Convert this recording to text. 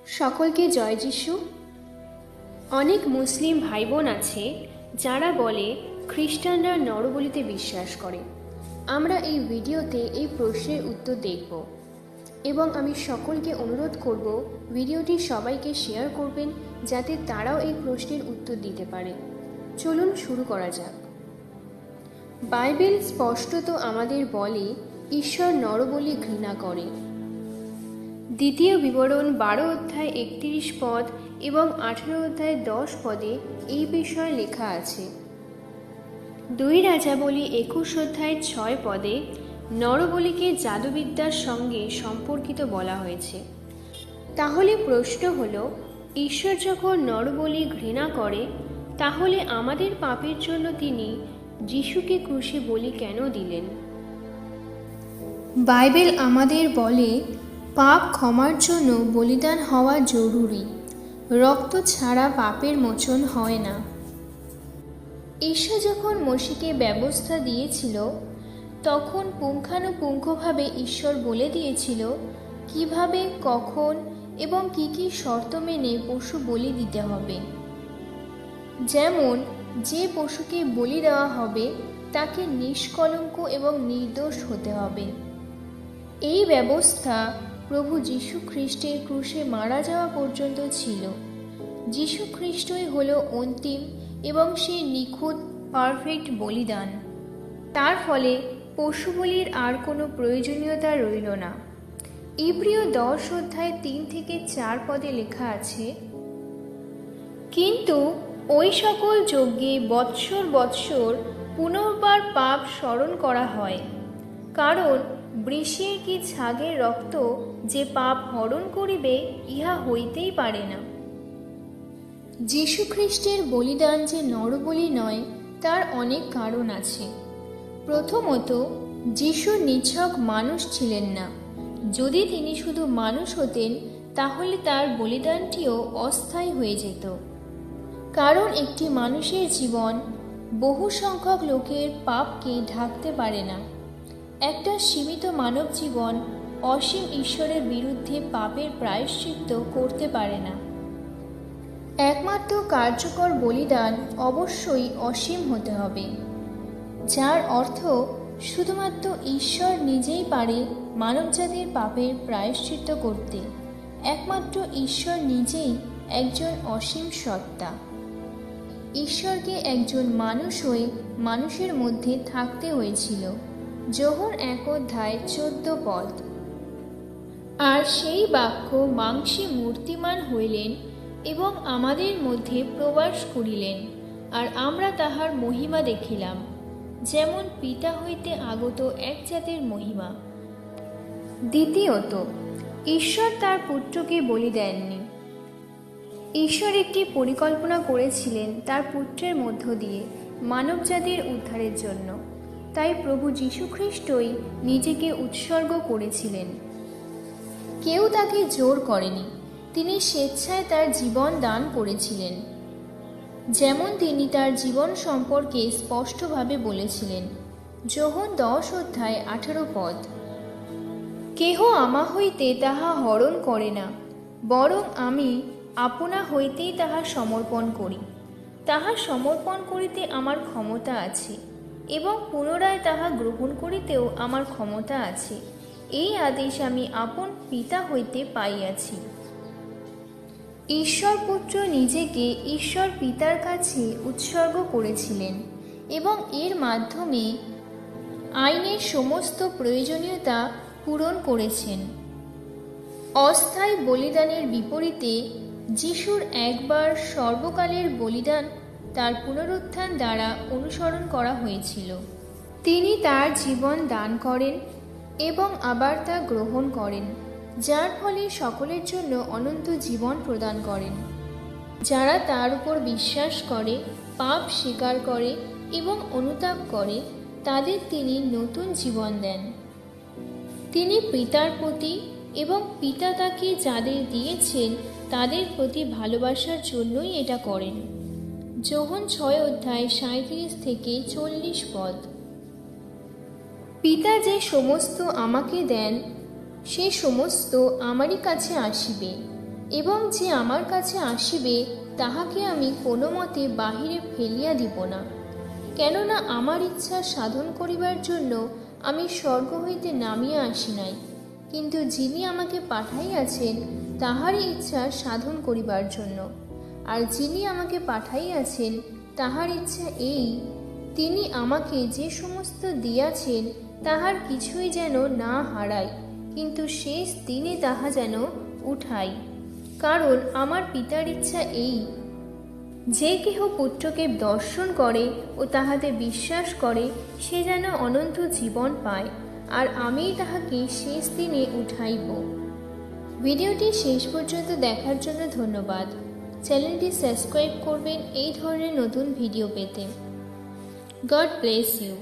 সকলকে জয় যিশু। অনেক মুসলিম ভাই বোন আছে যারা বলে খ্রিস্টানরা নরবলিতে বিশ্বাস করে। আমরা এই ভিডিওতে এই প্রশ্নের উত্তর দেখব এবং আমি সকলকে অনুরোধ করব ভিডিওটি সবাইকে শেয়ার করবেন যাতে তারাও এই প্রশ্নের উত্তর দিতে পারে। চলুন শুরু করা যাক। বাইবেল স্পষ্টত আমাদের বলে ঈশ্বর নরবলি ঘৃণা করে। দ্বিতীয় বিবরণ 12 অধ্যায় 31 পদ এবং 18 অধ্যায় 10 পদে এই বিষয়ে লেখা আছে। 2 রাজাবলী 21 অধ্যায় 6 পদে নরবলিকে জাদুবিদ্যার সঙ্গে সম্পর্কিত বলা হয়েছে। তাহলে প্রশ্ন হলো, ঈশ্বর যখন নরবলি ঘৃণা করে তাহলে আমাদের পাপের জন্য তিনি যিশুকে ক্রুশে বলি কেন দিলেন? বাইবেল আমাদের বলে পাপ ক্ষমার জন্য বলিদান হওয়া জরুরি। রক্ত ছাড়া পাপের মোচন হয় না। ঈশ্বর যখন মসিকে ব্যবস্থা দিয়েছিল তখন পুঙ্খানুপুঙ্খভাবে ঈশ্বর বলে দিয়েছিল কিভাবে, কখন এবং কি কি শর্ত মেনে পশু বলি দিতে হবে। যেমন যে পশুকে বলি দেওয়া হবে তাকে নিষ্কলঙ্ক এবং নির্দোষ হতে হবে। এই ব্যবস্থা প্রভু যীশু খ্রিস্টের ক্রুশে মারা যাওয়া পর্যন্ত ছিল। যীশু খ্রিস্টই হলো অন্তিম এবং সেই নিখুঁত পারফেক্ট বলিদান। তার ফলে পশু বলির আর কোনো প্রয়োজনীয়তা রইল না। ইব্রিয় 10 অধ্যায় 3 থেকে 4 পদে লেখা আছে, কিন্তু ওই সকল যজ্ঞে বৎসর বৎসর পুনর্বার পাপ স্মরণ করা হয়, কারণ বৃষের কি ছাগের রক্ত যে পাপ হরণ করিবে ইহা হইতেই পারে না। যীশু খ্রিস্টের বলিদান যে নরবলি নয় তার অনেক কারণ আছে। প্রথমত, যীশু নিছক মানুষ ছিলেন না। যদি তিনি শুধু মানুষ হতেন তাহলে তার বলিদানটিও অস্থায়ী হয়ে যেত, কারণ একটি মানুষের জীবন বহু সংখ্যক লোকের পাপকে ঢাকতে পারে না। একটা সীমিত মানব জীবন অসীম ঈশ্বরের বিরুদ্ধে পাপের প্রায়শ্চিত্ত করতে পারে না। একমাত্র কার্যকর বলিদান অবশ্যই অসীম হতে হবে, যার অর্থ শুধুমাত্র ঈশ্বর নিজেই পারে মানবজাতির পাপের প্রায়শ্চিত্ত করতে। একমাত্র ঈশ্বর নিজেই একজন অসীম সত্তা। ঈশ্বরকে একজন মানুষ হয়ে মানুষের মধ্যে থাকতে হয়েছিল। যোহন 1 অধ্যায় 14 পদ। আর সেই বাক্য মাংসে মূর্তিমান হইলেন এবং আমাদের মধ্যে প্রবাস করিলেন, আর আমরা তাহার মহিমা দেখিলাম, যেমন পিতা হইতে আগত এক জাতের মহিমা। দ্বিতীয়ত, ঈশ্বর তার পুত্রকে বলি দেননি। ঈশ্বর একটি পরিকল্পনা করেছিলেন তার পুত্রের মধ্য দিয়ে মানবজাতির উদ্ধারের জন্য। তাই প্রভু যীশু খ্রিস্টই নিজেকে উৎসর্গ করেছিলেন। কেউ তাকে জোর করেনি, তিনি স্বেচ্ছায় তার জীবন দান করেছিলেন। যেমন তিনি তার জীবন সম্পর্কে স্পষ্টভাবে বলেছিলেন। যোহন 10 অধ্যায় 18 পদ। কেহ আমা হইতে তাহা হরণ করে না, বরং আমি আপনা হইতেই তাহা সমর্পণ করি। তাহা সমর্পণ করিতে আমার ক্ষমতা আছে এবং পুনরায় তাহা গ্রহণ করিতেও আমার ক্ষমতা আছে। এই আদেশ আমি আপন পিতা হইতে পাইয়াছি। ঈশ্বর পুত্র নিজেকে ঈশ্বর পিতার কাছে উৎসর্গ করেছিলেন এবং এর মাধ্যমে আইনের সমস্ত প্রয়োজনীয়তা পূরণ করেছেন। অস্থায়ী বলিদানের বিপরীতে যিশুর একবার সর্বকালের বলিদান তার পুনরুত্থান দ্বারা অনুসরণ করা হয়েছিল। তিনি তার জীবন দান করেন এবং আবার তা গ্রহণ করেন, যার ফলে সকলের জন্য অনন্ত জীবন প্রদান করেন। যারা তার উপর বিশ্বাস করে, পাপ স্বীকার করে এবং অনুতাপ করে তাদের তিনি নতুন জীবন দেন। তিনি পিতার প্রতি এবং পিতা তাকে যাদের দিয়েছেন তাদের প্রতি ভালোবাসার জন্যই এটা করেন। যোহন 6 অধ্যায় 37 থেকে 40 পদ। পিতা যে সমস্ত আমাকে দেন সে সমস্ত আমারই কাছে আসিবে, এবং যে আমার কাছে আসিবে তাহাকে আমি কোনো মতে বাহিরে ফেলিয়া দিব না। কেননা আমার ইচ্ছা সাধন করিবার জন্য আমি স্বর্গ হইতে নামিয়া আসি নাই, কিন্তু যিনি আমাকে পাঠাইয়াছেন তাহারই ইচ্ছা সাধন করিবার জন্য। আর যিনি আমাকে পাঠাইয়াছেন তাহার ইচ্ছা এই, তিনি আমাকে যে সমস্ত দিয়াছেন তাহার কিছুই যেন না হারাই, কিন্তু শেষ দিনে তাহা যেন উঠাই। কারণ আমার পিতার ইচ্ছা এই, যে কেহ পুত্রকে দর্শন করে ও তাহাতে বিশ্বাস করে সে যেন অনন্ত জীবন পায়, আর আমিই তাহাকে শেষ দিনে উঠাইব। ভিডিওটি শেষ পর্যন্ত দেখার জন্য ধন্যবাদ। চ্যানেলটি সাবস্ক্রাইব করবেন এই ধরনের নতুন ভিডিও পেতে। God bless you.